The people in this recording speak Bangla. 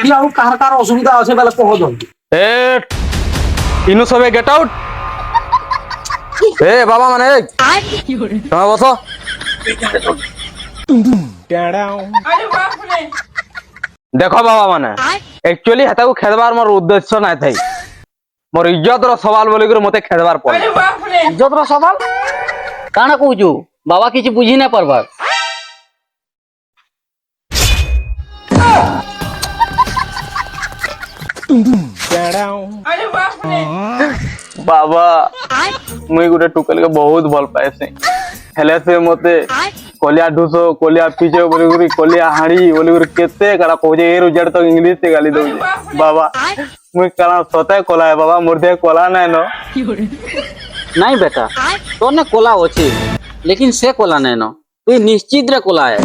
এটি আর কার কার অসুবিধা আছে বলে কহ জলদি। এ ইনু সবে গেট আউট। এ বাবা মানে তোমার বসো। দেখো বাবা মানে একচুয়ালি হেতাকে খেদবার মোর উদ্দেশ্য নাই থাই, মোর ইজ্জতর সওয়াল বলি করে মতে খেদবার পড়ে। ইজ্জতর সবাল কাଣା কହୁଛୁ বাবা কিছু বুঝি না পারবার। বাবা মুই গোটে টুকেলকে বহুত ভাল পাইছে, হেলে সে মতে কলিয়া ঢুসো কলিয়া পিছে বলি করে কলিয়া হাড়ি বলি করে কেতে কারা কହୁছে এর উজাড় তো ইংলিশ তে গালি দউছে। বাবা মুই কানা সতে কলা বাবা মোর দেহ কলা নাই ন। नहीं बेटा तो ने कोला अच्छे लेकिन से कोला नहीं न तू निश्चित रे कोला है।